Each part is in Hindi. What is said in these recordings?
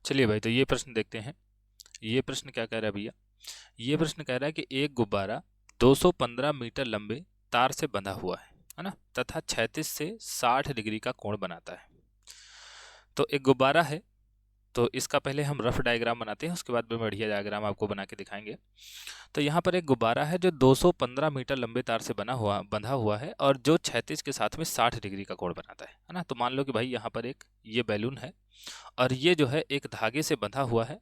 चलिए भाई, तो ये प्रश्न देखते हैं। ये प्रश्न क्या कह रहा है भैया? ये प्रश्न कह रहा है कि एक गुब्बारा 215 मीटर लंबे तार से बंधा हुआ है ना, तथा 36 से 60 डिग्री का कोण बनाता है। तो एक गुब्बारा है, तो इसका पहले हम रफ डायग्राम बनाते हैं, उसके बाद में बढ़िया डायग्राम आपको बना के दिखाएंगे। तो यहाँ पर एक गुब्बारा है जो 215 मीटर लंबे तार से बंधा हुआ है और जो 36 के साथ में 60 डिग्री का कोण बनाता है ना। तो मान लो कि भाई यहाँ पर एक ये बैलून है और ये जो है एक धागे से बंधा हुआ है,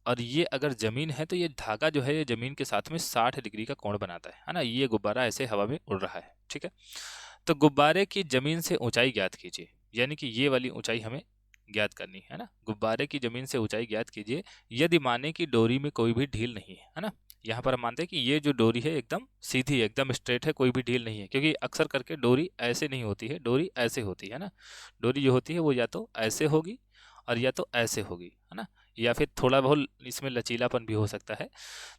और ये अगर जमीन है तो ये धागा जो है ये जमीन के साथ में 60 डिग्री का कोण बनाता है ना। ये गुब्बारा ऐसे हवा में उड़ रहा है, ठीक है। तो गुब्बारे की जमीन से ऊंचाई ज्ञात कीजिए, यानी कि ये वाली ऊंचाई हमें ज्ञात करनी है ना। गुब्बारे की जमीन से ऊंचाई ज्ञात कीजिए यदि माने कि डोरी में कोई भी ढील नहीं है ना। यहाँ पर हम मानते हैं कि ये जो डोरी है एकदम सीधी है, एकदम स्ट्रेट है, कोई भी ढील नहीं है, क्योंकि अक्सर करके डोरी ऐसे नहीं होती है, डोरी ऐसे होती है ना। डोरी जो होती है वो या तो ऐसे होगी और या तो ऐसे होगी, है ना, या फिर थोड़ा बहुत इसमें लचीलापन भी हो सकता है।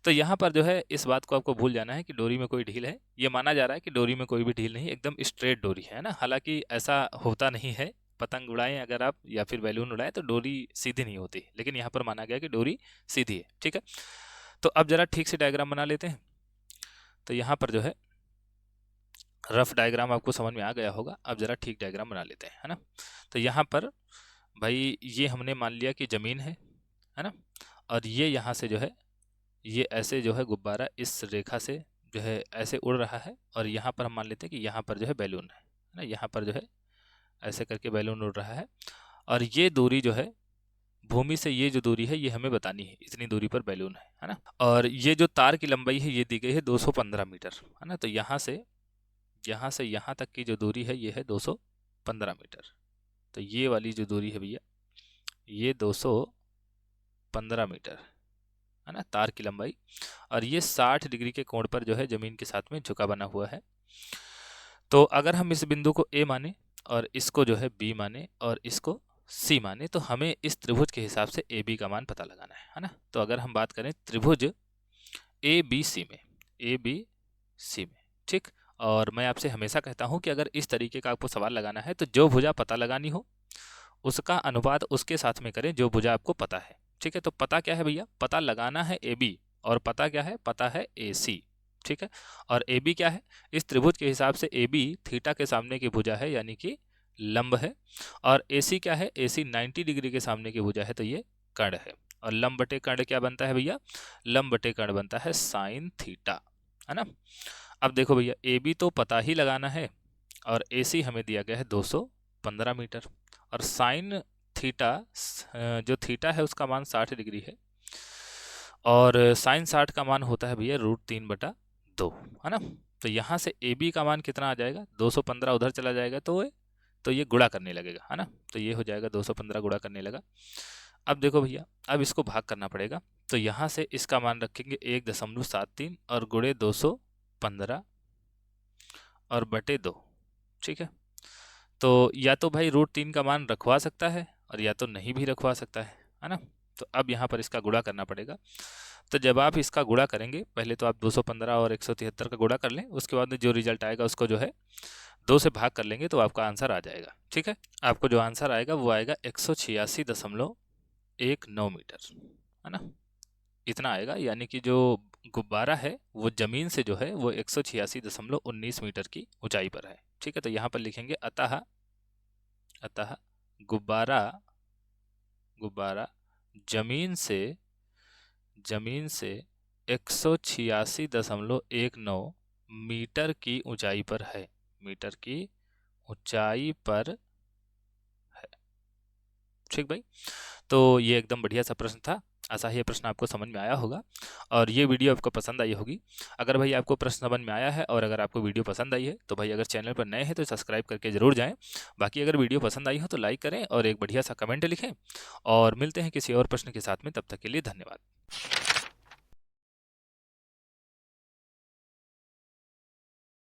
तो यहाँ पर जो है इस बात को आपको भूल जाना है कि डोरी में कोई ढील है। ये माना जा रहा है कि डोरी में कोई भी ढील नहीं, एकदम स्ट्रेट डोरी है ना। हालांकि ऐसा होता नहीं है, पतंग उड़ाएं अगर आप या फिर बैलून उड़ाएं तो डोरी सीधी नहीं होती, लेकिन यहाँ पर माना गया कि डोरी सीधी है, ठीक है। तो अब जरा ठीक से डायग्राम बना लेते हैं। तो यहाँ पर जो है रफ डायग्राम आपको समझ में आ गया होगा, अब जरा ठीक डायग्राम बना लेते हैं, है ना। तो यहाँ पर भाई ये हमने मान लिया कि ज़मीन है ना, और ये यहाँ से जो है ये ऐसे जो है गुब्बारा इस रेखा से जो है ऐसे उड़ रहा है, और यहाँ पर हम मान लेते हैं कि यहाँ पर जो है बैलून है ना। यहाँ पर जो है ऐसे करके बैलून उड़ रहा है, और ये दूरी जो है भूमि से ये जो दूरी है ये हमें बतानी है, इतनी दूरी पर बैलून है ना। और ये जो तार की लंबाई है ये दी गई है 215 मीटर, है ना। तो यहाँ से यहाँ तक की जो दूरी है ये है 215 मीटर। तो ये वाली जो दूरी है भैया ये 215 मीटर, है ना, तार की लंबाई। और ये 60 डिग्री के कोण पर जो है जमीन के साथ में झुका बना हुआ है। तो अगर हम इस बिंदु को ए माने और इसको जो है बी माने और इसको सी माने, तो हमें इस त्रिभुज के हिसाब से ए बी का मान पता लगाना है ना। तो अगर हम बात करें त्रिभुज ए बी सी में, ठीक। और मैं आपसे हमेशा कहता हूं कि अगर इस तरीके का आपको सवाल लगाना है तो जो भुजा पता लगानी हो उसका अनुपात उसके साथ में करें जो भुजा आपको पता है, ठीक है। तो पता क्या है भैया? पता लगाना है ए बी, और पता क्या है? पता है ए सी, ठीक है। और ए बी क्या है? इस त्रिभुज के हिसाब से ए बी थीटा के सामने की भुजा है, यानी कि लंब है। और ए सी क्या है? ए सी 90 डिग्री के सामने की भुजा है, तो ये कर्ण है। और लंब बटे कर्ण क्या बनता है भैया? लंब बटे कर्ण बनता है साइन थीटा, है ना। अब देखो भैया, ए बी तो पता ही लगाना है और ए सी हमें दिया गया है 215 मीटर, और साइन थीटा जो थीटा है उसका मान 60 डिग्री है, और साइन 60 का मान होता है भैया √3/2, है ना। तो यहाँ से ए बी का मान कितना आ जाएगा? 215 उधर चला जाएगा तो ये गुणा करने लगेगा, है ना। तो ये हो जाएगा 215 गुणा करने लगा। अब देखो भैया, अब इसको भाग करना पड़ेगा। तो यहाँ से इसका मान रखेंगे 1.73 और गुणे 215 और बटे 2, ठीक है। तो या तो भाई √3 का मान रखवा सकता है और या तो नहीं भी रखवा सकता है ना। तो अब यहाँ पर इसका गुणा करना पड़ेगा। तो जब आप इसका गुणा करेंगे, पहले तो आप 215 और 173 का गुणा कर लें, उसके बाद में जो रिजल्ट आएगा उसको जो है 2 से भाग कर लेंगे तो आपका आंसर आ जाएगा, ठीक है। आपको जो आंसर आएगा वो आएगा 186.19 मीटर, है ना। इतना आएगा, यानी कि जो गुब्बारा है वो जमीन से जो है वो 186.19 मीटर की ऊंचाई पर है, ठीक है। तो यहाँ पर लिखेंगे अतः गुब्बारा जमीन से 186.19 मीटर की ऊंचाई पर है, मीटर की ऊंचाई पर है, ठीक भाई। तो ये एकदम बढ़िया सा प्रश्न था, आशा है ये प्रश्न आपको समझ में आया होगा और ये वीडियो आपको पसंद आई होगी। अगर भाई आपको प्रश्न समझ में आया है और अगर आपको वीडियो पसंद आई है तो भाई अगर चैनल पर नए हैं तो सब्सक्राइब करके ज़रूर जाएं। बाकी अगर वीडियो पसंद आई हो तो लाइक करें और एक बढ़िया सा कमेंट लिखें, और मिलते हैं किसी और प्रश्न के साथ में, तब तक के लिए धन्यवाद।